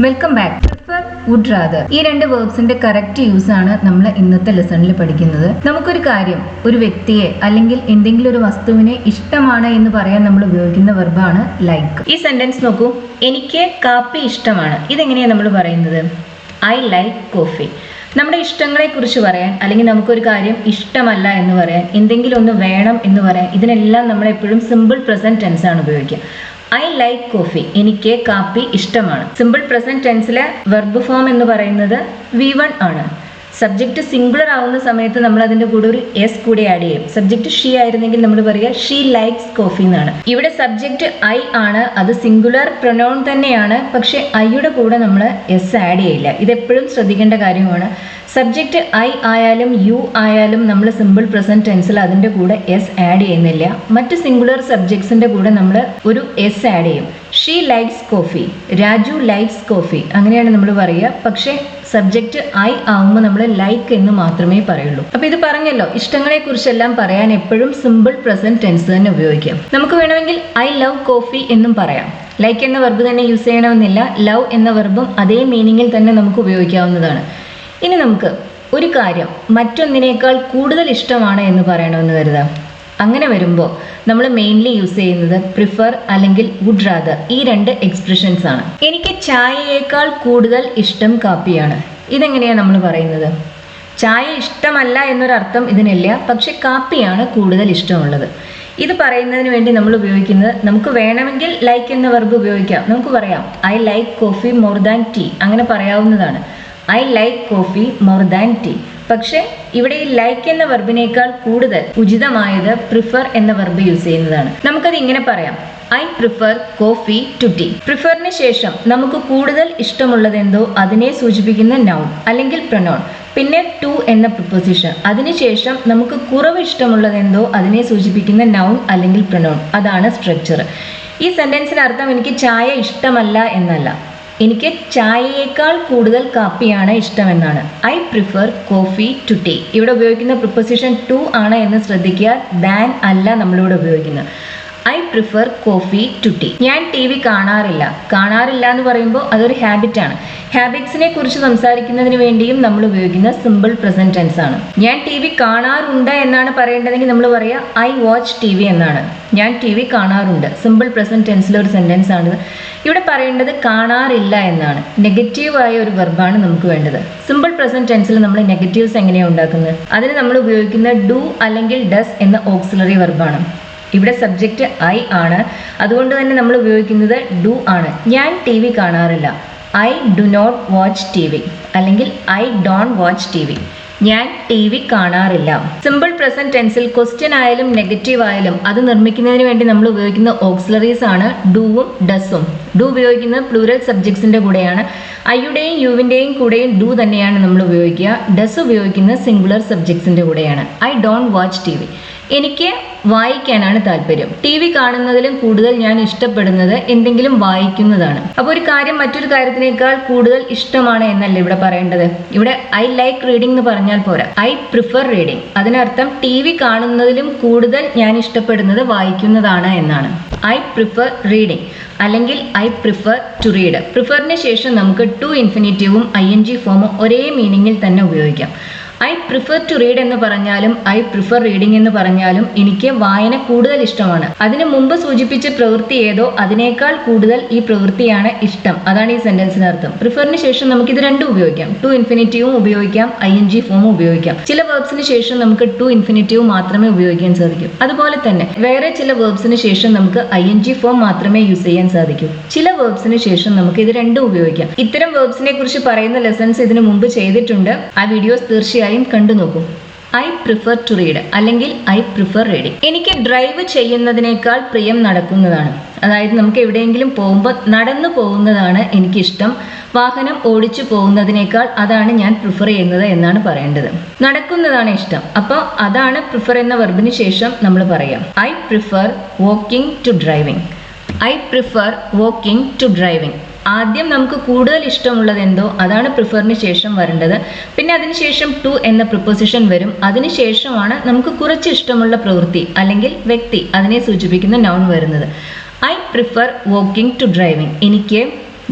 Welcome back. Prefer, would rather ഈ രണ്ട് വേർബ്സിന്റെ correct use ആണ് നമ്മൾ ഇന്നത്തെ ലെസണിൽ പഠിക്കുന്നത്. നമുക്കൊരു കാര്യം, ഒരു വ്യക്തിയെ അല്ലെങ്കിൽ എന്തെങ്കിലും ഒരു വസ്തുവിനെ ഇഷ്ടമാണ് എന്ന് പറയാൻ നമ്മൾ ഉപയോഗിക്കുന്ന വെർബാണ് ലൈക്ക്. ഈ സെന്റൻസ് നോക്കൂ. എനിക്ക് കാപ്പി ഇഷ്ടമാണ്. ഇതെങ്ങനെയാണ് നമ്മൾ പറയുന്നത്? I like coffee. നമ്മുടെ ഇഷ്ടങ്ങളെ കുറിച്ച് പറയാൻ, അല്ലെങ്കിൽ നമുക്കൊരു കാര്യം ഇഷ്ടമല്ല എന്ന് പറയാൻ, എന്തെങ്കിലും ഒന്ന് വേണം എന്ന് പറയാൻ, ഇതിനെല്ലാം നമ്മൾ എപ്പോഴും സിമ്പിൾ പ്രസന്റ് ടെൻസ് ആണ് ഉപയോഗിക്കുക. I like coffee. എനിക്ക് കാപ്പി ഇഷ്ടമാണ്. സിമ്പിൾ പ്രസന്റ് ടെൻസിലെ വെർബ് ഫോം എന്ന് പറയുന്നത് V1 ആണ്. സബ്ജക്റ്റ് സിംഗുലർ ആവുന്ന സമയത്ത് നമ്മൾ അതിന്റെ കൂടെ ഒരു എസ് കൂടി ആഡ് ചെയ്യും. സബ്ജക്റ്റ് ഷീ ആയിരുന്നെങ്കിൽ നമ്മൾ പറയുക ഷീ ലൈക്സ് കോഫി എന്നാണ്. ഇവിടെ സബ്ജക്റ്റ് ഐ ആണ്, അത് സിംഗുലർ പ്രൊനൗൺ തന്നെയാണ്, പക്ഷെ ഐയുടെ കൂടെ നമ്മൾ എസ് ആഡ് ചെയ്യില്ല. ഇതെപ്പോഴും ശ്രദ്ധിക്കേണ്ട കാര്യമാണ്. സബ്ജക്റ്റ് ഐ ആയാലും യു ആയാലും നമ്മൾ സിമ്പിൾ പ്രസന്റ് ടെൻസിൽ അതിന്റെ കൂടെ എസ് ആഡ് ചെയ്യുന്നില്ല. മറ്റ് സിംഗുലർ സബ്ജക്ട്സിന്റെ കൂടെ നമ്മൾ ഒരു എസ് ആഡ് ചെയ്യും. She likes coffee, Raju likes coffee, അങ്ങനെയാണ് നമ്മൾ പറയുക. പക്ഷേ സബ്ജക്റ്റ് ഐ ആവുമ്പോൾ നമ്മൾ ലൈക്ക് എന്ന് മാത്രമേ പറയുള്ളൂ. അപ്പൊ ഇത് പറഞ്ഞല്ലോ, ഇഷ്ടങ്ങളെ കുറിച്ചെല്ലാം പറയാൻ എപ്പോഴും സിമ്പിൾ പ്രസന്റ് ടെൻസ് തന്നെ ഉപയോഗിക്കാം. നമുക്ക് വേണമെങ്കിൽ ഐ ലവ് കോഫി എന്നും പറയാം. ലൈക്ക് എന്ന വെർബ് തന്നെ യൂസ് ചെയ്യണമെന്നില്ല. ലവ് എന്ന വെർബും അതേ മീനിങ്ങിൽ തന്നെ നമുക്ക് ഉപയോഗിക്കാവുന്നതാണ്. ഇനി നമുക്ക് ഒരു കാര്യം മറ്റൊന്നിനേക്കാൾ കൂടുതൽ ഇഷ്ടമാണ് എന്ന് പറയണമെന്ന് കരുതാം. അങ്ങനെ വരുമ്പോൾ നമ്മൾ മെയിൻലി യൂസ് ചെയ്യുന്നത് പ്രിഫർ അല്ലെങ്കിൽ വുഡ് റാദർ, ഈ രണ്ട് എക്സ്പ്രഷൻസ് ആണ്. എനിക്ക് ചായയേക്കാൾ കൂടുതൽ ഇഷ്ടം കാപ്പിയാണ്. ഇതെങ്ങനെയാണ് നമ്മൾ പറയുന്നത്? ചായ ഇഷ്ടമല്ല എന്നൊരർത്ഥം ഇതിനില്ല, പക്ഷെ കാപ്പിയാണ് കൂടുതൽ ഇഷ്ടമുള്ളത്. ഇത് പറയുന്നതിന് വേണ്ടി നമ്മൾ ഉപയോഗിക്കുന്നത്, നമുക്ക് വേണമെങ്കിൽ ലൈക്ക് എന്ന വെർബ് ഉപയോഗിക്കാം. നമുക്ക് പറയാം I like coffee more than tea, അങ്ങനെ പറയാവുന്നതാണ്. I like coffee more than tea. പക്ഷെ ഇവിടെ ഈ ലൈക്ക് എന്ന വെർബിനേക്കാൾ കൂടുതൽ ഉചിതമായത് പ്രിഫർ എന്ന വെർബ് യൂസ് ചെയ്യുന്നതാണ്. നമുക്കത് ഇങ്ങനെ പറയാം, I prefer coffee to tea. പ്രിഫറിന് ശേഷം നമുക്ക് കൂടുതൽ ഇഷ്ടമുള്ളതെന്തോ അതിനെ സൂചിപ്പിക്കുന്ന നൗൺ അല്ലെങ്കിൽ പ്രൊനൗൺ, പിന്നെ ടു എന്ന പ്രിപ്പോസിഷൻ, അതിനുശേഷം നമുക്ക് കുറവ് ഇഷ്ടമുള്ളതെന്തോ അതിനെ സൂചിപ്പിക്കുന്ന നൗൺ അല്ലെങ്കിൽ പ്രൊനൗൺ, അതാണ് സ്ട്രക്ചർ. ഈ സെന്റൻസിന് അർത്ഥം എനിക്ക് ചായ ഇഷ്ടമല്ല എന്നല്ല, എനിക്ക് ചായയേക്കാൾ കൂടുതൽ കാപ്പിയാണ് ഇഷ്ടമെന്നാണ്. I prefer coffee to tea. ഇവിടെ ഉപയോഗിക്കുന്ന പ്രിപ്പോസിഷൻ ടു ആണ് എന്ന് ശ്രദ്ധിക്കുക, ദാൻ അല്ല നമ്മളിവിടെ ഉപയോഗിക്കുന്നത്. I prefer coffee to tea. ഞാൻ TV കാണാറില്ല. കാണാറില്ല എന്ന് പറയുമ്പോൾ അതൊരു ഹാബിറ്റ് ആണ്. ഹാബിറ്റ്സിനെ കുറിച്ച് സംസാരിക്കുന്നതിന് വേണ്ടിയും നമ്മൾ ഉപയോഗിക്കുന്ന സിമ്പിൾ പ്രസന്റ് ടെൻസ് ആണ്. ഞാൻ TV കാണാറുണ്ട് എന്നാണ് പറയേണ്ടതെങ്കിൽ നമ്മൾ പറയുക ഐ വാച്ച് TV എന്നാണ്. ഞാൻ TV കാണാറുണ്ട്. സിമ്പിൾ പ്രസന്റ് ടെൻസിലെ ഒരു സെന്റൻസ് ആണ്. ഇവിടെ പറയേണ്ടത് കാണാറില്ല എന്നാണ്. നെഗറ്റീവായ ഒരു വെർബാണ് നമുക്ക് വേണ്ടത്. സിമ്പിൾ പ്രസന്റ് ടെൻസിൽ നമ്മൾ നെഗറ്റീവ്സ് എങ്ങനെയാണ് ഉണ്ടാക്കുന്നത്? അതിന് നമ്മൾ ഉപയോഗിക്കുന്ന ഡു അല്ലെങ്കിൽ ഡസ് എന്ന ഓക്സിലറി വെർബാണ്. ഇവിടെ സബ്ജക്റ്റ് ഐ ആണ്, അതുകൊണ്ട് തന്നെ നമ്മൾ ഉപയോഗിക്കുന്നത് ഡു ആണ്. ഞാൻ TV കാണാറില്ല. I do not watch TV അല്ലെങ്കിൽ ഐ ഡോണ്ട് വാച്ച് TV. ഞാൻ TV കാണാറില്ല. സിമ്പിൾ പ്രസന്റ് ടെൻസിൽ ക്വസ്റ്റ്യൻ ആയാലും നെഗറ്റീവ് ആയാലും അത് നിർമ്മിക്കുന്നതിന് വേണ്ടി നമ്മൾ ഉപയോഗിക്കുന്ന ഓക്സിലറീസ് ആണ് ഡുവും ഡസും. ഡു ഉപയോഗിക്കുന്നത് പ്ലൂറൽ സബ്ജക്ട്സിന്റെ കൂടെയാണ്. ഐയുടെയും യുവിന്റെയും കൂടെയും ഡു തന്നെയാണ് നമ്മൾ ഉപയോഗിക്കുക. ഡസ് ഉപയോഗിക്കുന്നത് സിംഗുലർ സബ്ജക്ട്സിന്റെ കൂടെയാണ്. I don't watch TV. എനിക്ക് വായിക്കാനാണ് താല്പര്യം. TV കാണുന്നതിലും കൂടുതൽ ഞാൻ ഇഷ്ടപ്പെടുന്നത് എന്തെങ്കിലും വായിക്കുന്നതാണ്. അപ്പോൾ ഒരു കാര്യം മറ്റൊരു കാര്യത്തിനേക്കാൾ കൂടുതൽ ഇഷ്ടമാണ് എന്നല്ല ഇവിടെ പറയേണ്ടത്. ഇവിടെ ഐ ലൈക്ക് റീഡിംഗ് എന്ന് പറഞ്ഞാൽ പോരാ, ഐ പ്രിഫർ റീഡിംഗ്. അതിനർത്ഥം TV കാണുന്നതിലും കൂടുതൽ ഞാൻ ഇഷ്ടപ്പെടുന്നത് വായിക്കുന്നതാണ് എന്നാണ്. ഐ പ്രിഫർ റീഡിംഗ് അല്ലെങ്കിൽ ഐ പ്രിഫർ ടു റീഡ്. പ്രിഫറിന് ശേഷം നമുക്ക് ടു ഇൻഫിനിറ്റീവും ING ഫോമും ഒരേ മീനിങ്ങിൽ തന്നെ ഉപയോഗിക്കാം. ഐ പ്രിഫർ ടു റീഡ് എന്ന് പറഞ്ഞാലും ഐ പ്രിഫർ റീഡിംഗ് എന്ന് പറഞ്ഞാലും എനിക്ക് വായന കൂടുതൽ ഇഷ്ടമാണ്. അതിനു മുമ്പ് സൂചിപ്പിച്ച പ്രവൃത്തി ഏതോ അതിനേക്കാൾ കൂടുതൽ ഈ പ്രവൃത്തിയാണ് ഇഷ്ടം. അതാണ് ഈ സെന്റൻസിന് അർത്ഥം. പ്രിഫറിന് ശേഷം നമുക്ക് ഇത് രണ്ടും ഉപയോഗിക്കാം. ടു ഇൻഫിനിറ്റീവും ഉപയോഗിക്കാം, ING ഫോമും ഉപയോഗിക്കാം. ചില വേർബ്സിന് ശേഷം നമുക്ക് ടു ഇൻഫിനിറ്റീവ് മാത്രമേ ഉപയോഗിക്കാൻ സാധിക്കൂ. അതുപോലെ തന്നെ വേറെ ചില വേർബ്സിന് ശേഷം നമുക്ക് ING ഫോം മാത്രമേ യൂസ് ചെയ്യാൻ സാധിക്കൂ. ചില വേർബ്സിന് ശേഷം നമുക്ക് ഇത് രണ്ടും ഉപയോഗിക്കാം. ഇത്തരം വേർബ്സിനെ കുറിച്ച് പറയുന്ന ലെസൺസ് ഇതിനു മുമ്പ് ചെയ്തിട്ടുണ്ട്. ആ വീഡിയോസ് തീർച്ചയായും കണ്ടു നോക്കൂ. ഐ പ്രിഫർ ടു റീഡ് അല്ലെങ്കിൽ ഐ പ്രിഫർ റീഡിംഗ്. എനിക്ക് ഡ്രൈവ് ചെയ്യുന്നതിനേക്കാൾ പ്രിയം നടക്കുന്നതാണ്. അതായത് നമുക്ക് എവിടെയെങ്കിലും പോകുമ്പോൾ നടന്നു പോകുന്നതാണ് എനിക്കിഷ്ടം. വാഹനം ഓടിച്ചു പോകുന്നതിനേക്കാൾ അതാണ് ഞാൻ പ്രിഫർ ചെയ്യുന്നത് എന്നാണ് പറയേണ്ടത്. നടക്കുന്നതാണ് ഇഷ്ടം. അപ്പോൾ അതാണ് പ്രിഫർ എന്ന വെർബിന് ശേഷം നമ്മൾ പറയാം. I prefer walking to driving. I prefer walking to driving. ആദ്യം നമുക്ക് കൂടുതൽ ഇഷ്ടമുള്ളത് എന്തോ അതാണ് പ്രിഫറിന് ശേഷം വരേണ്ടത്. പിന്നെ അതിനുശേഷം ടു എന്ന പ്രിപ്പോസിഷൻ വരും. അതിനുശേഷമാണ് നമുക്ക് കുറച്ച് ഇഷ്ടമുള്ള പ്രവൃത്തി അല്ലെങ്കിൽ വ്യക്തി, അതിനെ സൂചിപ്പിക്കുന്ന നൗൺ വരുന്നത്. I prefer walking to driving. എനിക്ക്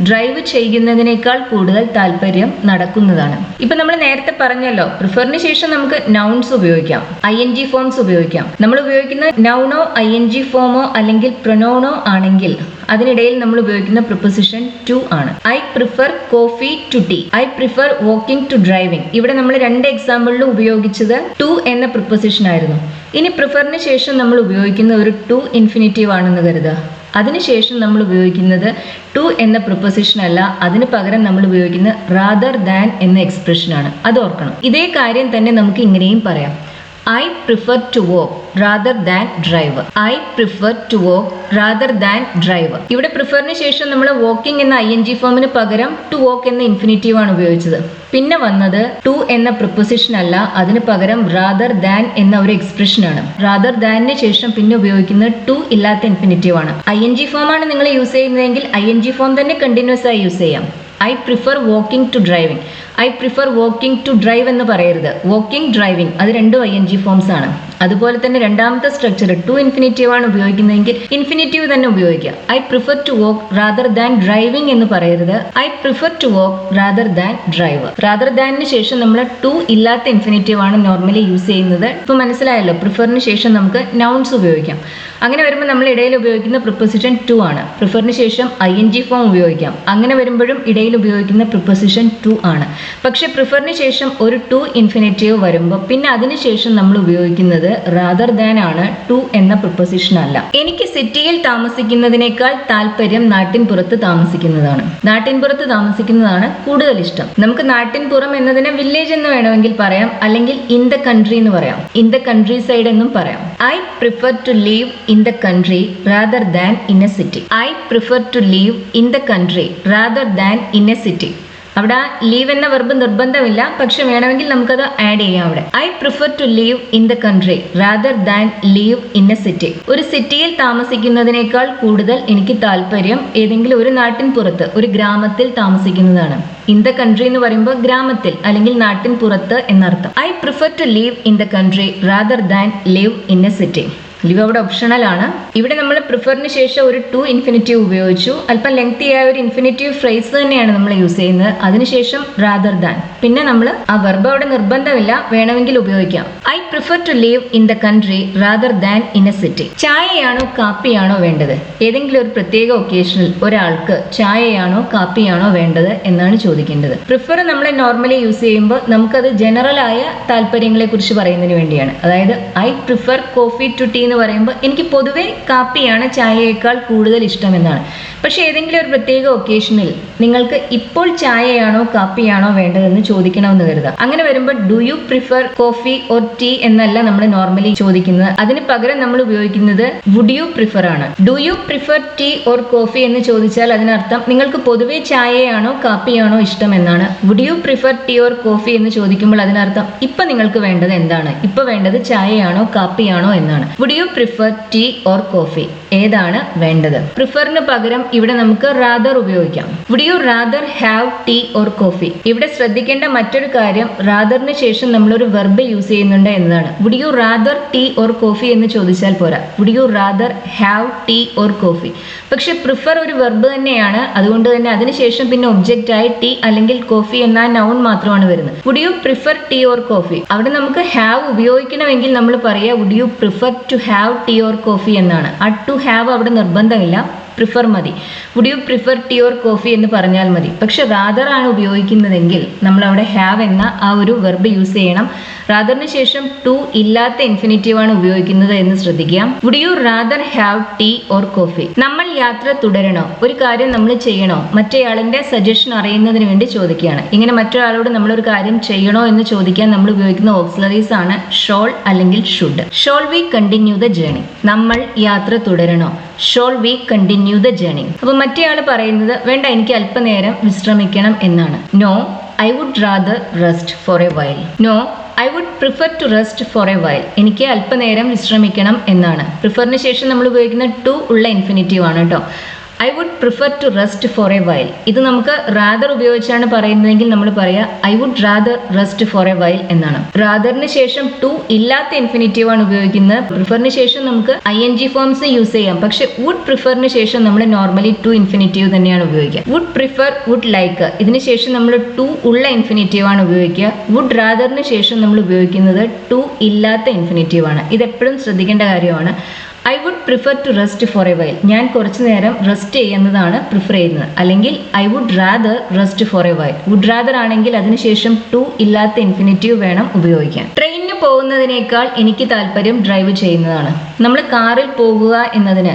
ഡ്രൈവ് ചെയ്യുന്നതിനേക്കാൾ കൂടുതൽ താല്പര്യം നടക്കുന്നതാണ്. ഇപ്പൊ നമ്മൾ നേരത്തെ പറഞ്ഞല്ലോ, പ്രിഫറിന് ശേഷം നമുക്ക് നൗൺസ് ഉപയോഗിക്കാം, ING ഫോംസ് ഉപയോഗിക്കാം. നമ്മൾ ഉപയോഗിക്കുന്ന നൗണോ ING ഫോമോ അല്ലെങ്കിൽ പ്രൊനൗണോ ആണെങ്കിൽ അതിനിടയിൽ നമ്മൾ ഉപയോഗിക്കുന്ന പ്രിപ്പോസിഷൻ ടു ആണ്. I prefer coffee to tea, I prefer walking to driving. ഇവിടെ നമ്മൾ 2 എക്സാമ്പിളിലും ഉപയോഗിച്ചത് ടു എന്ന പ്രിപ്പോസിഷൻ ആയിരുന്നു. ഇനി പ്രിഫറിന് ശേഷം നമ്മൾ ഉപയോഗിക്കുന്ന ഒരു ടു ഇൻഫിനിറ്റീവ് ആണെന്ന് കരുതുക. അതിനുശേഷം നമ്മൾ ഉപയോഗിക്കുന്നത് ടു എന്ന പ്രിപ്പോസിഷൻ അല്ല, അതിന് പകരം നമ്മൾ ഉപയോഗിക്കുന്നത് റാദർ ദാൻ എന്ന എക്സ്പ്രഷനാണ്. അത് ഓർക്കണം. ഇതേ കാര്യം തന്നെ നമുക്ക് ഇങ്ങനെയും പറയാം. I prefer to walk rather than drive. I prefer to walk rather than drive. ഇവിടെ പ്രിഫറിന് ശേഷം നമ്മൾ വാക്കിംഗ് എന്ന ING ഫോമിന് പകരം ടു വാക്ക് എന്ന ഇൻഫിനിറ്റീവ് ആണ് ഉപയോഗിച്ചത്. പിന്നെ വന്നത് ടു എന്ന പ്രിപ്പോസിഷൻ അല്ല, അതിന് പകരം റാദർ ദാൻ എന്ന ഒരു എക്സ്പ്രഷൻ ആണ്. റാദർ ദാനിന് ശേഷം പിന്നെ ഉപയോഗിക്കുന്നത് ടു ഇല്ലാത്ത ഇൻഫിനിറ്റീവ് ആണ്. ING ഫോം ആണ് നിങ്ങൾ യൂസ് ചെയ്യുന്നതെങ്കിൽ ING ഫോം തന്നെ കണ്ടിന്യൂസ് ആയി യൂസ് ചെയ്യാം. I prefer walking to driving. I prefer walking to drive എന്ന് പറയരുത്. വാക്കിംഗ്, ഡ്രൈവിംഗ് അത് രണ്ടും ING ഫോംസ് ആണ്. അതുപോലെ തന്നെ രണ്ടാമത്തെ സ്ട്രക്ചർ ടു ഇൻഫിനിറ്റീവ് ആണ് ഉപയോഗിക്കുന്നതെങ്കിൽ ഇൻഫിനിറ്റീവ് തന്നെ ഉപയോഗിക്കുക. I prefer to walk rather than driving എന്ന് പറയരുത്. I prefer to walk rather than drive. Rather ദാനിന് ശേഷം നമ്മൾ ടു ഇല്ലാത്ത ഇൻഫിനിറ്റീവ് ആണ് നോർമലി യൂസ് ചെയ്യുന്നത്. ഇപ്പൊ മനസ്സിലായല്ലോ, പ്രിഫറിന് ശേഷം നമുക്ക് നൗൺസ് ഉപയോഗിക്കാം. അങ്ങനെ വരുമ്പോൾ നമ്മൾ ഇടയിൽ ഉപയോഗിക്കുന്ന പ്രിപ്പോസിഷൻ ടു ആണ്. പ്രിഫറിന് ശേഷം ING ഫോം ഉപയോഗിക്കാം. അങ്ങനെ വരുമ്പോഴും ഇടയിൽ ഉപയോഗിക്കുന്ന പ്രിപ്പോസിഷൻ ടു ആണ്. പക്ഷെ പ്രിഫറിന് ശേഷം ഒരു ടു ഇൻഫിനിറ്റീവ് വരുമ്പോൾ പിന്നെ അതിനുശേഷം നമ്മൾ ഉപയോഗിക്കുന്നത് റാദർ ദാൻ ആണ്, ടു എന്ന പ്രിപ്പോസിഷൻ അല്ല. എനിക്ക് സിറ്റിയിൽ താമസിക്കുന്നതിനേക്കാൾ താല്പര്യം നാട്ടിൻപുറത്ത് താമസിക്കുന്നതാണ്. നാട്ടിൻപുറത്ത് താമസിക്കുന്നതാണ് കൂടുതൽ ഇഷ്ടം. നമുക്ക് നാട്ടിൻപുറം എന്നതിനെ വില്ലേജ് എന്ന് വേണമെങ്കിൽ പറയാം, അല്ലെങ്കിൽ ഇൻ ദ കൺട്രി എന്ന് പറയാം, ഇൻ ദ കൺട്രി സൈഡ് എന്നും പറയാം. I prefer to live in the country rather than in a city. I prefer to live in the country rather than in a city. അവിടെ live എന്ന verb നിർബന്ധമില്ല, പക്ഷെ വേണമെങ്കിൽ നമുക്കത് ആഡ് ചെയ്യാം അവിടെ. I prefer to live in the country rather than live in a city. ഒരു സിറ്റിയിൽ താമസിക്കുന്നതിനേക്കാൾ കൂടുതൽ എനിക്ക് താല്പര്യം ഏതെങ്കിലും ഒരു നാട്ടിൻ പുറത്ത്, ഒരു ഗ്രാമത്തിൽ താമസിക്കുന്നതാണ്. ഇൻ ദ കൺട്രി എന്ന് പറയുമ്പോൾ ഗ്രാമത്തിൽ അല്ലെങ്കിൽ നാട്ടിൻ പുറത്ത് എന്നർത്ഥം. I prefer to live in the country rather than live in a city. Live അവിടെ ഓപ്ഷണൽ ആണ്. ഇവിടെ നമ്മൾ പ്രിഫറിന് ശേഷം ഒരു ടു ഇൻഫിനിറ്റീവ് ഉപയോഗിച്ചു. അല്പം ലെങ്തി ആയ ഒരു ഇൻഫിനിറ്റീവ് ഫ്രേസ് തന്നെയാണ് നമ്മൾ യൂസ് ചെയ്യുന്നത്. അതിനുശേഷം റാദർ ദാൻ, പിന്നെ നമ്മൾ ആ വെർബ് അവിടെ നിർബന്ധമില്ല, വേണമെങ്കിൽ ഉപയോഗിക്കാം. I prefer to live in the country rather than in a city. ചായയാണോ കാപ്പിയാണോ വേണ്ടത്? ഏതെങ്കിലും ഒരു പ്രത്യേക ഒക്കേഷനിൽ ഒരാൾക്ക് ചായയാണോ കാപ്പിയാണോ വേണ്ടത് എന്നാണ് ചോദിക്കേണ്ടത്. പ്രിഫർ നമ്മൾ നോർമലി യൂസ് ചെയ്യുമ്പോൾ നമുക്കത് ജനറൽ ആയ താല്പര്യങ്ങളെ കുറിച്ച് പറയുന്നതിന് വേണ്ടിയാണ്. അതായത് I prefer coffee to tea എന്ന് പറയുമ്പോൾ എനിക്ക് പൊതുവെ കാപ്പിയാണ് ചായയേക്കാൾ കൂടുതൽ ഇഷ്ടമെന്നാണ്. പക്ഷെ ഏതെങ്കിലും ഒരു പ്രത്യേക ഒക്കേഷനിൽ നിങ്ങൾക്ക് ഇപ്പോൾ ചായയാണോ കാപ്പിയാണോ വേണ്ടതെന്ന് ചോദിക്കണമെന്ന് കരുതാം. അങ്ങനെ വരുമ്പോൾ do you prefer coffee or tea എന്നല്ല നമ്മൾ നോർമലി ചോദിക്കുന്നത്. അതിന് പകരം നമ്മൾ ഉപയോഗിക്കുന്നത് വുഡ് യു പ്രിഫർ ആണ്. Do you prefer tea or coffee എന്ന് ചോദിച്ചാൽ അതിനർത്ഥം നിങ്ങൾക്ക് പൊതുവെ ചായയാണോ കാപ്പിയാണോ ഇഷ്ടം എന്നാണ്. Would you prefer tea or coffee എന്ന് ചോദിക്കുമ്പോൾ അതിനർത്ഥം ഇപ്പൊ നിങ്ങൾക്ക് വേണ്ടത് എന്താണ്, ഇപ്പൊ വേണ്ടത് ചായയാണോ കാപ്പിയാണോ എന്നാണ്. Would you prefer tea or coffee, ഏതാണ് വേണ്ടത്? പ്രിഫറിന് പകരം ഇവിടെ നമുക്ക് റാദർ ഉപയോഗിക്കാം. Would you rather have tea or coffee? ഇവിടെ ശ്രദ്ധിക്കേണ്ട മറ്റൊരു കാര്യം, റാദറിന് ശേഷം നമ്മളൊരു വെർബ് യൂസ് ചെയ്യുന്നുണ്ട് എന്നതാണ്. Would you rather tea or coffee എന്ന് ചോദിച്ചാൽ പോരാ, would you rather have tea or coffee. പക്ഷെ പ്രിഫർ ഒരു വെർബ് തന്നെയാണ്, അതുകൊണ്ട് തന്നെ അതിനുശേഷം പിന്നെ ഒബ്ജക്റ്റ് ആയി ടീ അല്ലെങ്കിൽ കോഫി എന്ന നൗൺ മാത്രമാണ് വരുന്നത്. Would you prefer tea or coffee? അവിടെ നമുക്ക് ഹാവ് ഉപയോഗിക്കണമെങ്കിൽ നമ്മൾ പറയുക would you prefer to have tea or coffee എന്നാണ്. ആ ടു ഹാവ് അവിടെ നിർബന്ധമില്ല, പ്രിഫർ മതി. Would you prefer tea or coffee എന്ന് പറഞ്ഞാൽ മതി. പക്ഷെ റാദർ ആണ് ഉപയോഗിക്കുന്നതെങ്കിൽ നമ്മൾ അവിടെ ഹാവ് എന്ന ആ ഒരു വെർബ് യൂസ് ചെയ്യണം. റാദറിന് ശേഷം ടു ഇല്ലാത്ത ഇൻഫിനിറ്റീവ് ആണ് ഉപയോഗിക്കുന്നത് എന്ന് ശ്രദ്ധിക്കുക. Would you rather have tea or coffee? നമ്മൾ യാത്ര തുടരണോ? ഒരു കാര്യം നമ്മൾ ചെയ്യണോ? മറ്റേയാളിന്റെ സജഷൻ അറിയുന്നതിന് വേണ്ടി ചോദിക്കുകയാണ്. ഇങ്ങനെ മറ്റൊരാളോട് നമ്മളൊരു കാര്യം ചെയ്യണോ എന്ന് ചോദിക്കാൻ നമ്മൾ ഉപയോഗിക്കുന്ന ഓക്സിലറീസ് ആണ് ഷോൾ അല്ലെങ്കിൽ should. Shall we continue the journey? നമ്മൾ യാത്ര തുടരണോ? Shall we continue the journey. അപ്പൊ മറ്റേയാൾ പറയുന്നത് വേണ്ട, എനിക്ക് അല്പനേരം വിശ്രമിക്കണം എന്നാണ്. No, I would rather rest for a while. No, I would prefer to rest for a while. എനിക്ക് അല്പനേരം വിശ്രമിക്കണം എന്നാണ്. പ്രിഫറിന് ശേഷം നമ്മൾ ഉപയോഗിക്കുന്ന ടു ഉള്ള ഇൻഫിനിറ്റീവ് ആണ് കേട്ടോ. I would prefer to rest for a while. ഇത് നമുക്ക് റാദർ ഉപയോഗിച്ചാണ് പറയുന്നതെങ്കിൽ നമ്മൾ പറയാ I would rather rest for a while എന്നാണ്. റാദറിന് ശേഷം ടു ഇല്ലാത്ത ഇൻഫിനിറ്റീവ് ആണ് ഉപയോഗിക്കുന്നത്. പ്രിഫറിന് ശേഷം നമുക്ക് ING ഫോംസ് യൂസ് ചെയ്യാം. പക്ഷെ വുഡ് പ്രിഫറിന് ശേഷം നമ്മൾ നോർമലി ടു ഇൻഫിനിറ്റീവ് തന്നെയാണ് ഉപയോഗിക്കുക. വുഡ് പ്രിഫർ, വുഡ് ലൈക്ക്, ഇതിന് ശേഷം നമ്മൾ ടു ഉള്ള ഇൻഫിനിറ്റീവ് ആണ് ഉപയോഗിക്കുക. വുഡ് റാദറിന് ശേഷം നമ്മൾ ഉപയോഗിക്കുന്നത് ടു ഇല്ലാത്ത ഇൻഫിനിറ്റീവ് ആണ്. ഇതെപ്പോഴും ശ്രദ്ധിക്കേണ്ട കാര്യമാണ്. I would prefer to rest for a while. ഞാൻ കുറച്ചു നേരം റെസ്റ്റ് ചെയ്യുന്നതാണ് പ്രിഫർ ചെയ്യുന്നത്. അല്ലെങ്കിൽ I would rather rest for a while. Would rather ആണെങ്കിൽ അതിനുശേഷം ടു ഇല്ലാത്ത ഇൻഫിനിറ്റീവ് വേണം ഉപയോഗിക്കാൻ. ട്രെയിനിന് പോകുന്നതിനേക്കാൾ എനിക്ക് താല്പര്യം ഡ്രൈവ് ചെയ്യുന്നതാണ്. നമ്മൾ കാറിൽ പോകുക എന്നതിന്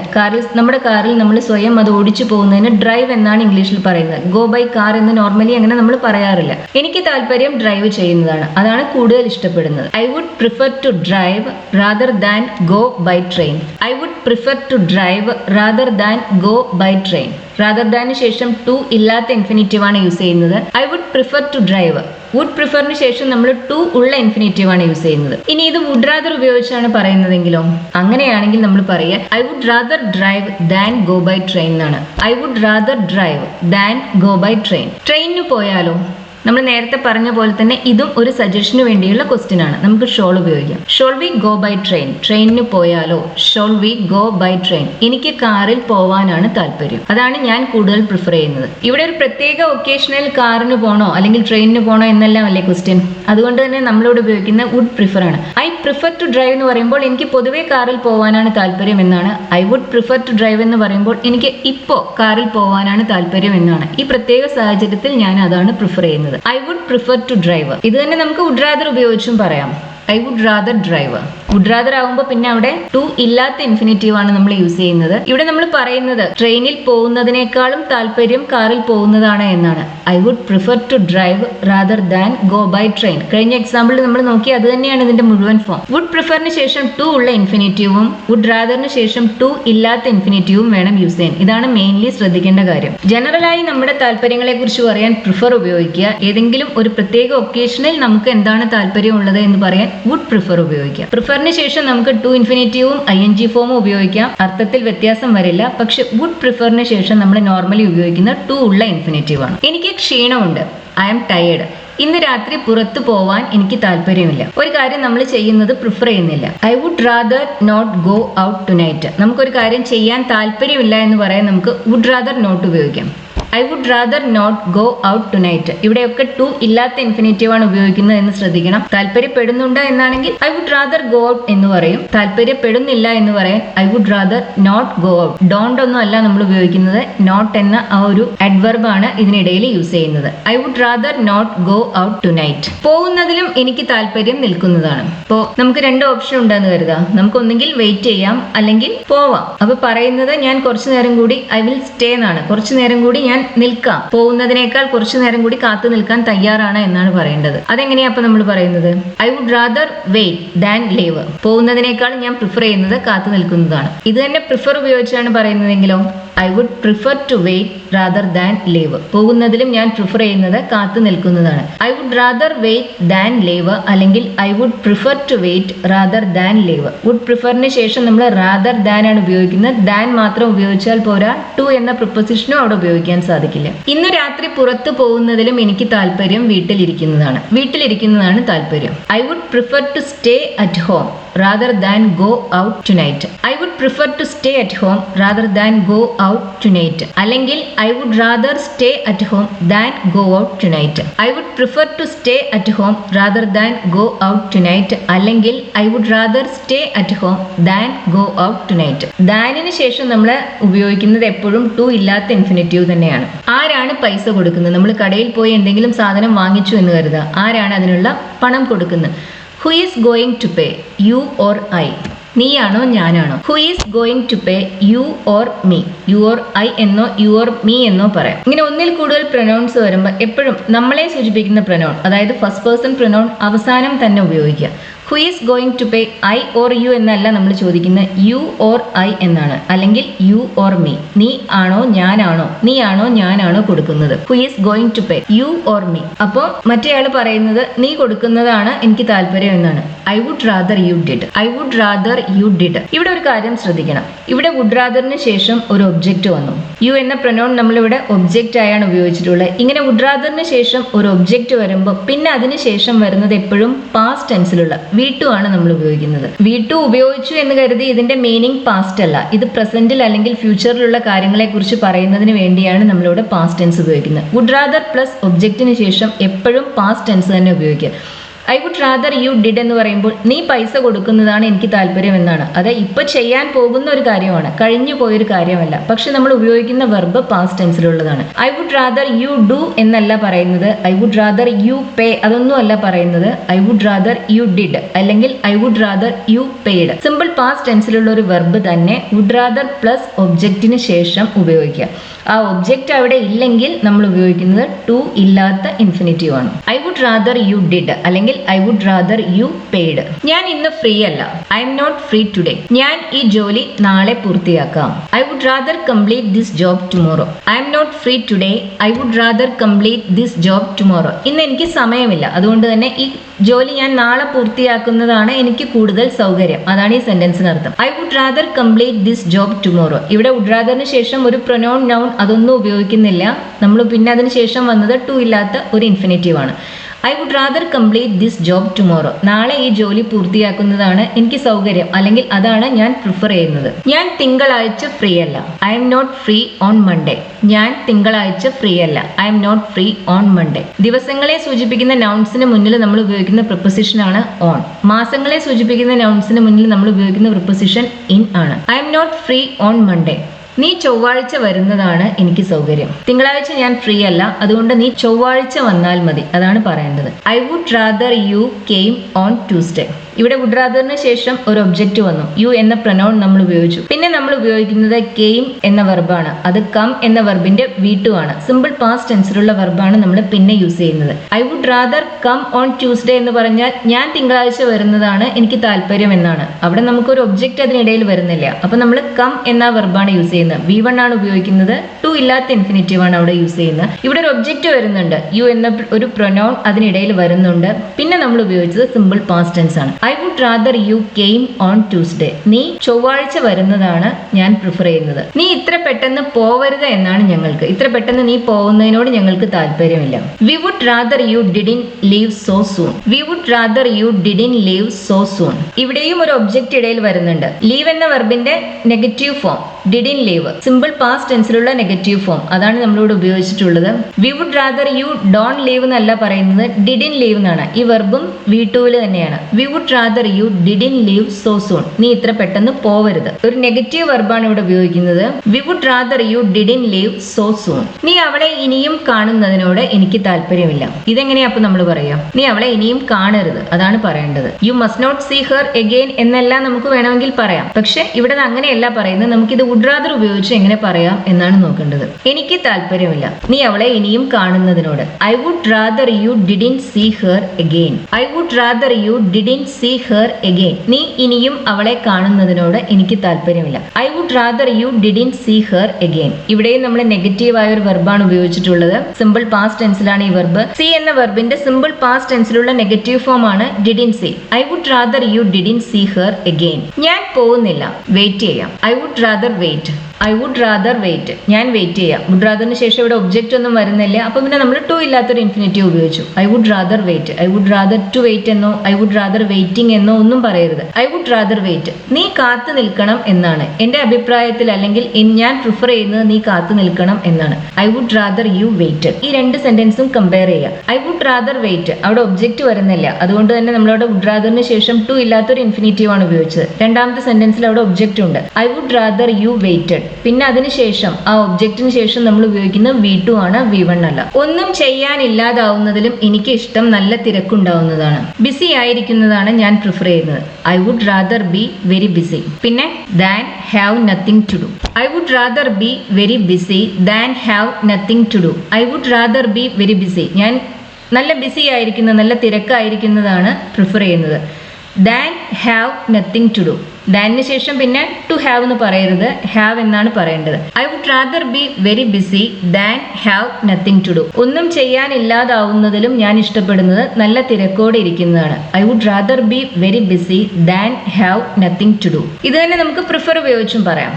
നമ്മുടെ കാറിൽ നമ്മൾ സ്വയം അത് ഓടിച്ചു പോകുന്നതിന് ഡ്രൈവ് എന്നാണ് ഇംഗ്ലീഷിൽ പറയുന്നത്. ഗോ ബൈ കാർ എന്ന് നോർമലി അങ്ങനെ നമ്മൾ പറയാറില്ല. എനിക്ക് താല്പര്യം ഡ്രൈവ് ചെയ്യുന്നതാണ്. അതാണ് കൂടുതൽ ഇഷ്ടപ്പെടുന്നത്. I would prefer to drive rather than go by train. I would prefer to drive rather than go by train. rather than ശേഷം ടു ഇല്ലാത്ത ഇൻഫിനിറ്റീവ് ആണ് യൂസ് ചെയ്യുന്നത്. I would prefer to drive. Would പ്രിഫറിന് ശേഷം നമ്മൾ to ഉള്ള infinitive ആണ് use ചെയ്യുന്നത്. ഇനി ഇത് വുഡ് റാദർ ഉപയോഗിച്ചാണ് പറയുന്നതെങ്കിലോ, അങ്ങനെയാണെങ്കിൽ നമ്മൾ പറയുക I would rather drive than go by train എന്നാണ്. I would rather drive than go by train. ട്രെയിനിന് പോയാലോ? നമ്മൾ നേരത്തെ പറഞ്ഞ പോലെ തന്നെ ഇതും ഒരു സജഷന് വേണ്ടിയുള്ള ക്വസ്റ്റ്യൻ ആണ്. നമുക്ക് ഷോൾ ഉപയോഗിക്കാം. Shall we go by train. ട്രെയിനിന് പോയാലോ? Shall we go by train. എനിക്ക് കാറിൽ പോവാനാണ് താല്പര്യം. അതാണ് ഞാൻ കൂടുതൽ പ്രിഫർ ചെയ്യുന്നത്. ഇവിടെ ഒരു പ്രത്യേക ഒക്കേഷനിൽ കാറിന് പോകണോ അല്ലെങ്കിൽ ട്രെയിനിന് പോകണോ എന്നെല്ലാം അല്ലേ ക്വസ്റ്റ്യൻ. അതുകൊണ്ട് തന്നെ നമ്മളിവിടെ ഉപയോഗിക്കുന്ന വുഡ് പ്രിഫർ ആണ്. ഐ പ്രിഫർ ടു ഡ്രൈവ് എന്ന് പറയുമ്പോൾ എനിക്ക് പൊതുവെ കാറിൽ പോകാനാണ് താല്പര്യം എന്നാണ്. I would prefer to drive എന്ന് പറയുമ്പോൾ എനിക്ക് ഇപ്പോൾ കാറിൽ പോകാനാണ് താല്പര്യം എന്നാണ്. ഈ പ്രത്യേക സാഹചര്യത്തിൽ ഞാൻ അതാണ് പ്രിഫർ ചെയ്യുന്നത്. I would prefer to drive. ഇത് തന്നെ നമുക്ക് would rather ഉപയോഗിച്ചും പറയാം. I would rather drive. Would rather ആകുമ്പോൾ പിന്നെ അവിടെ ടു ഇല്ലാത്ത ഇൻഫിനിറ്റീവ് ആണ് നമ്മൾ യൂസ് ചെയ്യുന്നത്. ഇവിടെ നമ്മൾ പറയുന്നത് ട്രെയിനിൽ പോകുന്നതിനേക്കാളും താല്പര്യം കാറിൽ പോകുന്നതാണ് എന്നാണ്. I would prefer to drive rather than go by train. കഴിഞ്ഞ എക്സാമ്പിളിൽ നമ്മൾ നോക്കി അത് തന്നെയാണ് ഇതിന്റെ മുഴുവൻ ഫോം. വുഡ് പ്രിഫറിന് ശേഷം ടു ഉള്ള ഇൻഫിനിറ്റീവും വുഡ് റാദറിന് ശേഷം ടു ഇല്ലാത്ത ഇൻഫിനിറ്റീവും വേണം യൂസ് ചെയ്യാൻ. ഇതാണ് മെയിൻലി ശ്രദ്ധിക്കേണ്ട കാര്യം. ജനറലായി നമ്മുടെ താല്പര്യങ്ങളെ കുറിച്ച് പറയാൻ പ്രിഫർ ഉപയോഗിക്കുക. ഏതെങ്കിലും ഒരു പ്രത്യേക ഒക്കേഷനിൽ നമുക്ക് എന്താണ് താല്പര്യം ഉള്ളത് എന്ന് പറയാൻ വുഡ് പ്രിഫർ ഉപയോഗിക്കാം. പ്രിഫറിന് ശേഷം നമുക്ക് ടു ഇൻഫിനിറ്റീവും ING ഫോമും ഉപയോഗിക്കാം. അർത്ഥത്തിൽ വ്യത്യാസം വരില്ല. പക്ഷെ വുഡ് പ്രിഫറിന് ശേഷം നമ്മൾ നോർമലി ഉപയോഗിക്കുന്ന ടു ഉള്ള ഇൻഫിനിറ്റീവ് ആണ്. എനിക്ക് ക്ഷീണമുണ്ട്. I am tired. ഇന്ന് രാത്രി പുറത്തു പോവാൻ എനിക്ക് താല്പര്യമില്ല. ഒരു കാര്യം നമ്മൾ ചെയ്യുന്നത് പ്രിഫർ ചെയ്യുന്നില്ല. I would rather not go out tonight. നമുക്കൊരു കാര്യം ചെയ്യാൻ താല്പര്യമില്ല എന്ന് പറയാൻ നമുക്ക് വുഡ് റാദർ നോട്ട് ഉപയോഗിക്കാം. I would rather not go out tonight. ഇവിടെയൊക്കെ ടു ഇല്ലാത്ത ഇൻഫിനിറ്റീവ് ആണ് ഉപയോഗിക്കുന്നത് എന്ന് ശ്രദ്ധിക്കണം. താല്പര്യപ്പെടുന്നുണ്ട് എന്നാണെങ്കിൽ I would rather go out എന്ന് പറയും. താല്പര്യപ്പെടുന്നില്ല എന്ന് പറയാൻ I would rather not go out. Don't ഒന്നും അല്ല നമ്മൾ ഉപയോഗിക്കുന്നത്. നോട്ട് എന്ന ആ ഒരു അഡ്വർബ് ആണ് ഇതിനിടയിൽ യൂസ് ചെയ്യുന്നത്. I would rather not go out tonight. പോകുന്നതിലും എനിക്ക് താല്പര്യം നിൽക്കുന്നതാണ്. ഇപ്പോ നമുക്ക് രണ്ട് ഓപ്ഷൻ ഉണ്ടെന്ന് കരുതുക. നമുക്ക് ഒന്നെങ്കിൽ വെയിറ്റ് ചെയ്യാം അല്ലെങ്കിൽ പോവാം. അപ്പൊ പറയുന്നത് ഞാൻ കുറച്ചു നേരം കൂടി ഐ വിൽ സ്റ്റേ എന്നാണ്. കുറച്ചു നേരം കൂടി ഞാൻ നിൽക്കാം. പോകുന്നതിനേക്കാൾ കുറച്ചു നേരം കൂടി കാത്തു നിൽക്കാൻ തയ്യാറാണ് എന്നാണ് പറയേണ്ടത്. അതെങ്ങനെയാ അപ്പൊ നമ്മൾ പറയുന്നത്? I would rather wait than leave. പോകുന്നതിനേക്കാൾ ഞാൻ പ്രിഫർ ചെയ്യുന്നത് കാത്തു നിൽക്കുന്നതാണ്. ഇത് തന്നെ പ്രിഫർ ഉപയോഗിച്ചാണ് പറയുന്നതെങ്കിലോ I would prefer to wait rather than leave. പോകുന്നതിലും ഞാൻ പ്രിഫർ ചെയ്യുന്നത് കാത്തു നിൽക്കുന്നതാണ്. I would rather wait than leave അല്ലെങ്കിൽ I would prefer to wait rather than leave. Would പ്രിഫറിന് ശേഷം നമ്മൾ റാദർ ദാൻ ആണ് ഉപയോഗിക്കുന്നത്. ദാൻ മാത്രം ഉപയോഗിച്ചാൽ പോരാ, ടു എന്ന പ്രിപ്പോസിഷനും അവിടെ ഉപയോഗിക്കാൻ സാധിക്കില്ല. ഇന്ന് രാത്രി പുറത്തു പോകുന്നതിലും എനിക്ക് താല്പര്യം വീട്ടിലിരിക്കുന്നതാണ് താല്പര്യം. I would prefer to stay at home rather than go out tonight. I would prefer to stay at home rather than go out tonight. അല്ലെങ്കിൽ I would rather stay at home than go out tonight. I would prefer to stay at home rather than go out tonight. അല്ലെങ്കിൽ I would rather stay at home than go out tonight. thanന് ശേഷം നമ്മൾ ഉപയോഗിക്കുന്നത് എപ്പോഴും to ഇല്ലാത്ത infinitive തന്നെയാണ്. ആരാണ് പൈസ കൊടുക്കുന്നത്? നമ്മൾ കടയിൽ പോയി എന്തെങ്കിലും സാധനം വാങ്ങിച്ചു എന്ന് കരുതുക. ആരാണ് അതിനുള്ള പണം കൊടുക്കുന്നത്? Who is going to pay? You or I? നീയാണോ ഞാനാണോ? Who is going to pay? You or me? You or I എന്നോ you or me എന്നോ പറയാം. ഇങ്ങനെ ഒന്നിൽ കൂടുതൽ പ്രൊനൗൺസ് വരുമ്പോൾ എപ്പോഴും നമ്മളെ സൂചിപ്പിക്കുന്ന പ്രൊനൗൺ, അതായത് ഫസ്റ്റ് പേഴ്സൺ പ്രൊനൗൺ അവസാനം തന്നെ ഉപയോഗിക്കുക. Who is going to pay, I or you എന്നല്ല നമ്മൾ ചോദിക്കുന്നത്, യു ഓർ ഐ എന്നാണ്. അല്ലെങ്കിൽ യു ഓർ മീ, നീ ആണോ ഞാനാണോ, നീ ആണോ ഞാനാണോ കൊടുക്കുന്നത്. Who is going to pay, you or me. അപ്പോൾ മറ്റേയാൾ പറയുന്നത് നീ കൊടുക്കുന്നതാണ് എനിക്ക് താല്പര്യം എന്നാണ്. I would rather you did, I would rather you did. ഇവിടെ ഒരു കാര്യം ശ്രദ്ധിക്കണം, ഇവിടെ വുഡ് റാദറിന് ശേഷം ഒരു ഒബ്ജക്റ്റ് വന്നു. യു എന്ന പ്രൊനൗൺ നമ്മളിവിടെ ഒബ്ജക്റ്റ് ആയാണ് ഉപയോഗിച്ചിട്ടുള്ളത്. ഇങ്ങനെ വുഡ് റാദറിന് ശേഷം ഒരു ഒബ്ജക്റ്റ് വരുമ്പോൾ പിന്നെ അതിന് ശേഷം വരുന്നത് എപ്പോഴും പാസ്റ്റ് ടെൻസിലുള്ള വി ടു ആണ് നമ്മൾ ഉപയോഗിക്കുന്നത്. വി ടു ഉപയോഗിച്ചു എന്ന് കരുതി ഇതിന്റെ മീനിങ് പാസ്റ്റ് അല്ല, ഇത് പ്രസന്റിൽ അല്ലെങ്കിൽ ഫ്യൂച്ചറിലുള്ള കാര്യങ്ങളെ കുറിച്ച് പറയുന്നതിന് വേണ്ടിയാണ് നമ്മളിവിടെ പാസ്റ്റ് ടെൻസ് ഉപയോഗിക്കുന്നത്. വുഡ് റാദർ പ്ലസ് ഒബ്ജക്റ്റിന് ശേഷം എപ്പോഴും പാസ്റ്റ് ടെൻസ് തന്നെ ഉപയോഗിക്കുക. I would rather you did എന്ന് പറയുമ്പോൾ നീ പൈസ കൊടുക്കുന്നതാണ് എനിക്ക് താല്പര്യം എന്നാണ്. അത് ഇപ്പൊ ചെയ്യാൻ പോകുന്ന ഒരു കാര്യമാണ്, കഴിഞ്ഞു പോയൊരു കാര്യമല്ല. പക്ഷെ നമ്മൾ ഉപയോഗിക്കുന്ന വെർബ് പാസ്റ്റ് ടെൻസിലുള്ളതാണ്. I would rather you do എന്നല്ല പറയുന്നത്, I would rather you pay അതൊന്നും അല്ല പറയുന്നത്. I would rather you did അല്ലെങ്കിൽ I would rather you paid. Simple past ടെൻസിലുള്ള ഒരു വെർബ് തന്നെ വുഡ് റാദർ പ്ലസ് ഒബ്ജക്റ്റിന് ശേഷം ഉപയോഗിക്കുക. ആ ഒബ്ജക്റ്റ് അവിടെ ഇല്ലെങ്കിൽ നമ്മൾ ഉപയോഗിക്കുന്നത് ടു ഇല്ലാത്ത ഇൻഫിനിറ്റീവ് ആണ്. I would rather you did അല്ലെങ്കിൽ I would rather you paid. ഞാൻ ഇന്ന് ഫ്രീ അല്ല, I'm not free today. ഞാൻ ഈ ജോലി നാളെ പൂർത്തിയാക്കാം. I would rather complete this job tomorrow. I'm not free today, I would rather complete this job tomorrow. ഇന്ന് എനിക്ക് സമയമില്ല, അതുകൊണ്ട് തന്നെ ഈ ജോലി ഞാൻ നാളെ പൂർത്തിയാക്കുന്നതാണ് എനിക്ക് കൂടുതൽ സൗകര്യം. അതാണ് ഈ സെന്റൻസിന് അർത്ഥം. I would rather complete this job tomorrow. ഇവിടെ വുഡ് റാദറിന് ശേഷം ഒരു പ്രൊനൗൺ നൗൺ അതൊന്നും ഉപയോഗിക്കുന്നില്ല. നമ്മൾ പിന്നെ അതിന് ശേഷം വന്നത് ടു ഇല്ലാത്ത ഒരു ഇൻഫിനിറ്റീവ് ആണ്. I would rather complete this job tomorrow. നാളെ ഈ ജോലി പൂർത്തിയാക്കുന്നതാണ് എനിക്ക് സൗകര്യം, അല്ലെങ്കിൽ അതാണ് ഞാൻ പ്രിഫർ ചെയ്യുന്നത്. ഞാൻ തിങ്കളാഴ്ച ഫ്രീ അല്ല, I'm not free on Monday. ഞാൻ തിങ്കളാഴ്ച ഫ്രീ അല്ല, I'm not free on Monday. ദിവസങ്ങളെ സൂചിപ്പിക്കുന്ന നൗൺസിന് മുന്നിൽ നമ്മൾ ഉപയോഗിക്കുന്ന പ്രിപ്പോസിഷനാണ് ഓൺ. മാസങ്ങളെ സൂചിപ്പിക്കുന്ന നൗൺസിന് മുന്നിൽ നമ്മൾ ഉപയോഗിക്കുന്ന പ്രിപ്പോസിഷൻ ഇൻ ആണ്. I'm not free on Monday. നീ ചൊവ്വാഴ്ച വരുന്നതാണ് എനിക്ക് സൗകര്യം. തിങ്കളാഴ്ച ഞാൻ ഫ്രീ അല്ല, അതുകൊണ്ട് നീ ചൊവ്വാഴ്ച വന്നാൽ മതി, അതാണ് പറയേണ്ടത്. I would rather you came on Tuesday. ഇവിടെ വുഡ് റാദറിന് ശേഷം ഒരു ഒബ്ജക്റ്റ് വന്നു, യു എന്ന പ്രൊനൗൺ നമ്മൾ ഉപയോഗിച്ചു. പിന്നെ നമ്മൾ ഉപയോഗിക്കുന്നത് കെയിം എന്ന വെർബാണ്. അത് കം എന്ന വെർബിന്റെ വി ടു ആണ്. സിമ്പിൾ പാസ്റ്റ് ടെൻസിലുള്ള വെർബാണ് നമ്മൾ പിന്നെ യൂസ് ചെയ്യുന്നത്. I would rather come on Tuesday എന്ന് പറഞ്ഞാൽ ഞാൻ തിങ്കളാഴ്ച വരുന്നതാണ് എനിക്ക് താല്പര്യം എന്നാണ്. അവിടെ നമുക്കൊരു ഒബ്ജക്റ്റ് അതിനിടയിൽ വരുന്നില്ല, അപ്പൊ നമ്മൾ കം എന്ന വെർബാണ് യൂസ് ചെയ്യുന്നത്. വി വൺ ആണ് ഉപയോഗിക്കുന്നത്, ടു ഇല്ലാത്ത ഇൻഫിനിറ്റീവ് ആണ് അവിടെ യൂസ് ചെയ്യുന്നത്. ഇവിടെ ഒരു ഒബ്ജക്റ്റ് വരുന്നുണ്ട്, യു എന്ന ഒരു പ്രൊനൗൺ അതിനിടയിൽ വരുന്നുണ്ട്. പിന്നെ നമ്മൾ ഉപയോഗിച്ചത് സിമ്പിൾ പാസ്റ്റ് ടെൻസ് ആണ്. I would rather you came on Tuesday. നീ ചൊവ്വാഴ്ച വരുന്നതാണ് ഞാൻ പ്രിഫർ ചെയ്യുന്നത്. നീ ഇത്ര പെട്ടെന്ന് പോവരുത് എന്നാണ് ഞങ്ങൾക്ക്. ഇത്ര പെട്ടെന്ന് നീ പോകുന്നതിനോട് ഞങ്ങൾക്ക് താല്പര്യമില്ല. We would rather you didn't leave so soon. We would rather you didn't leave so soon. ഇവിടെയും ഒരു ഒബ്ജക്റ്റ് ഇടയിൽ വരുന്നുണ്ട്. ലീവ് എന്ന വെർബിന്റെ negative form didn't leave, simple past ടെൻസിലുള്ള നെഗറ്റീവ് ഫോം, അതാണ് നമ്മളിവിടെ ഉപയോഗിച്ചിട്ടുള്ളത്. We would rather you don't leave എന്നല്ല പറയുന്നത്, ഡിഡിൻ ലീവ് എന്നാണ്. ഈ വെർബും വി ടുവിൽ തന്നെയാണ്. We would rather you didn't leave so soon. നീ ഇത്ര പെട്ടെന്ന് പോവരുത്. ഒരു നെഗറ്റീവ് വെർബാണ് ഇവിടെ ഉപയോഗിക്കുന്നത്. We would rather you didn't leave so soon. നീ അവളെ ഇനിയും കാണുന്നതിനോട് എനിക്ക് താല്പര്യമില്ല. ഇതെങ്ങനെയാ അപ്പൊ നമ്മൾ പറയാം? നീ അവളെ ഇനിയും കാണരുത്, അതാണ് പറയേണ്ടത്. You must not see her again എന്നെല്ലാം നമുക്ക് വേണമെങ്കിൽ പറയാം. പക്ഷെ ഇവിടെ അങ്ങനെയല്ല പറയുന്നത്. നമുക്കിത് വുഡ് റാദർ ഉപയോഗിച്ച് എങ്ങനെ പറയാം എന്നാണ് നോക്കേണ്ടത്. എനിക്ക് താല്പര്യമില്ല നീ അവളെ ഇനിയും കാണുന്നതിനോട്. I would rather you didn't see her again. I would rather you didn't see her again. നീ ഇനിയും അവളെ കാണുന്നതിനോട് എനിക്ക് താല്പര്യമില്ല. I would rather you didn't see her again. ഇവിടെയും നമ്മൾ നെഗറ്റീവ് ആയ ഒരു വെർബാണ് ഉപയോഗിച്ചിട്ടുള്ളത്. സിമ്പിൾ പാസ്റ്റ് ടെൻസിലാണ് ഈ വെർബ്. സി എന്ന വെർബിന്റെ സിമ്പിൾ പാസ്റ്റ് ടെൻസിലുള്ള നെഗറ്റീവ് ഫോം ആണ് didn't see. I would rather you didn't see her again. ഞാൻ പോകുന്നില്ല, വെയിറ്റ് ചെയ്യാം. I would rather wait. I would rather wait. ഞാൻ വെയിറ്റ് ചെയ്യാം. വുഡ് റാദറിന് ശേഷം ഇവിടെ ഒബ്ജക്റ്റ് ഒന്നും വരുന്നില്ല, അപ്പൊ പിന്നെ നമ്മൾ ടു ഇല്ലാത്തൊരു ഇൻഫിനിറ്റീവ് ഉപയോഗിച്ചു. I would rather wait. I would rather to wait എന്നോ ഐ വുഡ് റാദർ വെയിറ്റിംഗ് എന്നോ ഒന്നും പറയരുത്. I would rather wait. നീ കാത്തു നിൽക്കണം എന്നാണ് എന്റെ അഭിപ്രായത്തിൽ, അല്ലെങ്കിൽ ഞാൻ പ്രിഫർ ചെയ്യുന്നത് നീ കാത്തു നിൽക്കണം എന്നാണ്. I would rather you wait. ഈ രണ്ട് സെന്റൻസും കമ്പയർ ചെയ്യുക. ഐ വുഡ് റാദർ വെയിറ്റ്, അവിടെ ഒബ്ജക്റ്റ് വരുന്നില്ല, അതുകൊണ്ട് തന്നെ നമ്മളവിടെ വുഡ് റാദറിന് ശേഷം ടു ഇല്ലാത്തൊരു ഇൻഫിനിറ്റീവ് ആണ് ഉപയോഗിച്ചത്. രണ്ടാമത്തെ സെന്റൻസിൽ അവിടെ ഒബ്ജക്റ്റ് ഉണ്ട്. I would rather you waited. പിന്നെ അതിനുശേഷം ആ ഒബ്ജക്റ്റിന് ശേഷം നമ്മൾ ഉപയോഗിക്കുന്ന വി ടു ആണ്, വി വൺ അല്ല. ഒന്നും ചെയ്യാനില്ലാതാവുന്നതിലും എനിക്ക് ഇഷ്ടം നല്ല തിരക്കുണ്ടാവുന്നതാണ്. ബിസി ആയിരിക്കുന്നതാണ് ഞാൻ പ്രിഫർ ചെയ്യുന്നത്. I would rather be very busy. പിന്നെ than have nothing to do. I would rather be very busy than have nothing to do. I would rather be very busy. ഞാൻ നല്ല ബിസി ആയിരിക്കുന്ന, നല്ല തിരക്കായിരിക്കുന്നതാണ് prefer ചെയ്യുന്നത്. Than have nothing to do. ദാനിന് ശേഷം പിന്നെ ടു ഹാവ് എന്ന് പറയരുത്, ഹാവ് എന്നാണ് പറയേണ്ടത്. I would rather be very busy than have nothing to do. ഒന്നും ചെയ്യാനില്ലാതാവുന്നതിലും ഞാൻ ഇഷ്ടപ്പെടുന്നത് നല്ല തിരക്കോടെ ഇരിക്കുന്നതാണ്. I would rather be very busy than have nothing to do. ഇത് തന്നെ നമുക്ക് പ്രിഫർ ഉപയോഗിച്ചും പറയാം.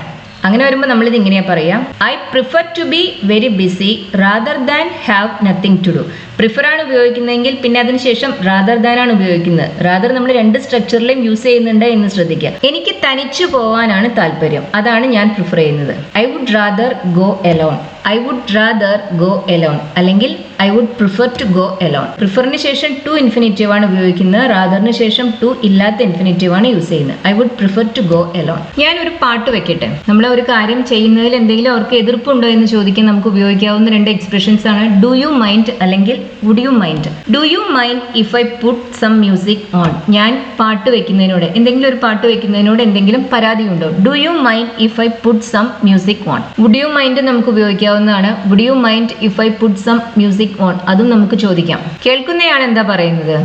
അങ്ങനെ വരുമ്പോൾ നമ്മളിത് ഇങ്ങനെയാ പറയാം, I prefer to be very busy rather than have nothing to do. Prefer ആണ് ഉപയോഗിക്കുന്നതെങ്കിൽ പിന്നെ അതിനുശേഷം റാദർ ദാൻ ആണ് ഉപയോഗിക്കുന്നത്. റാദർ നമ്മൾ രണ്ട് സ്ട്രക്ചറിലും യൂസ് ചെയ്യുന്നുണ്ട് എന്ന് ശ്രദ്ധിക്കുക. എനിക്ക് തനിച്ചു പോകാനാണ് താല്പര്യം, അതാണ് ഞാൻ പ്രിഫർ ചെയ്യുന്നത്. I would rather go alone. I would rather go alone അല്ലെങ്കിൽ I would prefer to go alone. പ്രിഫറിന് ശേഷം ടു ഇൻഫിനിറ്റീവ് ആണ് ഉപയോഗിക്കുന്നത്, റാദറിന് ശേഷം ടു ഇല്ലാത്ത ഇൻഫിനിറ്റീവ് ആണ് യൂസ് ചെയ്യുന്നത്. I would prefer to go alone. ഞാൻ ഒരു പാട്ട് വെക്കട്ടെ. നമ്മൾ ഒരു കാര്യം ചെയ്യുന്നതിൽ എന്തെങ്കിലും അവർക്ക് എതിർപ്പുണ്ടോ എന്ന് ചോദിക്കാൻ നമുക്ക് ഉപയോഗിക്കാവുന്ന രണ്ട് എക്സ്പ്രഷൻസ് ആണ് ഡു യു മൈൻഡ് അല്ലെങ്കിൽ would you mind. Do you mind if I put some music on. ഞാൻ പാട്ട് വെക്കുന്നതിനോട് എന്തെങ്കിലും ഒരു പാട്ട് വെക്കുന്നതിനോട് എന്തെങ്കിലും പരാതിയുണ്ടോ? Do you mind if I put some music on. Would you mind നമുക്ക് ഉപയോഗിക്കാവുന്നതാണ്. Would you mind if I put some music on അതും നമുക്ക് ചോദിക്കാം. കേൾക്കുന്നയാൾ എന്താ പറയുന്നത്?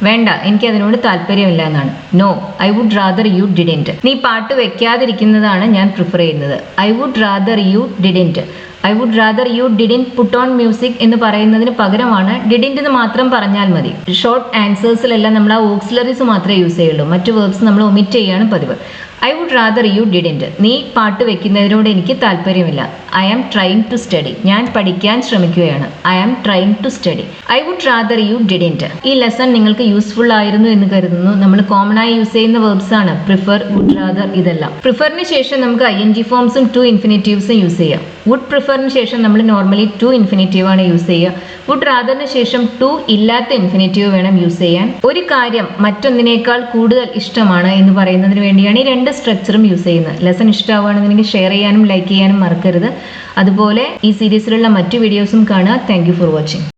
വേണ്ട, എനിക്ക് അതിനോട് താല്പര്യമില്ല എന്നാണ്. No, I would rather you didn't. നീ പാട്ട് വെക്കാതിരിക്കുന്നതാണ് ഞാൻ പ്രിഫർ ചെയ്യുന്നത്. I would rather you didn't. I would rather you didn't put on music എന്ന് പറയുന്നതിന് പകരമാണ് ഡിഡൻറ്റ് എന്ന് മാത്രം പറഞ്ഞാൽ മതി. ഷോർട്ട് ആൻസേഴ്സിലെല്ലാം നമ്മൾ ആ ഓക്സിലറീസ് മാത്രമേ യൂസ് ചെയ്യുള്ളൂ, മറ്റു വേർബ്സ് നമ്മൾ ഒമിറ്റ് ചെയ്യാണ് പതിവ്. I would rather you didn't. നീ പാട്ട് വെക്കുന്നതിനോട് എനിക്ക് താല്പര്യമില്ല. I am trying to study. ഞാൻ പഠിക്കാൻ ശ്രമിക്കുകയാണ്. I am trying to study. I would rather you didn't. ഈ ലെസൺ നിങ്ങൾക്ക് യൂസ്ഫുൾ ആയിരുന്നു എന്ന് കരുതുന്നു. നമ്മൾ കോമൺ ആയി യൂസ് ചെയ്യുന്ന വേർബ്സ് ആണ് പ്രിഫർ, വുഡ് റാദർ, ഇതെല്ലാം. പ്രിഫറിന് ശേഷം നമുക്ക് ing ഫോംസും ടു ഇൻഫിനിറ്റീവ്സും യൂസ് ചെയ്യാം. വുഡ് പ്രിഫറിന് ശേഷം നമ്മൾ നോർമലി ടു ഇൻഫിനിറ്റീവ് ആണ് യൂസ് ചെയ്യുക. വുഡ് റാദറിന് ശേഷം ടു ഇല്ലാത്ത ഇൻഫിനിറ്റീവ് വേണം യൂസ് ചെയ്യാൻ. ഒരു കാര്യം മറ്റൊന്നിനേക്കാൾ കൂടുതൽ ഇഷ്ടമാണ് എന്ന് പറയുന്നതിന് വേണ്ടിയാണ് ഈ രണ്ട് സ്ട്രക്ചറും യൂസ് ചെയ്യുന്നത്. ലെസൺ ഇഷ്ടമാവുകയാണെന്നുണ്ടെങ്കിൽ ഷെയർ ചെയ്യാനും ലൈക്ക് ചെയ്യാനും മറക്കരുത്. അതുപോലെ ഈ സീരീസിലുള്ള മറ്റു വീഡിയോസും കാണുക. Thank you for watching.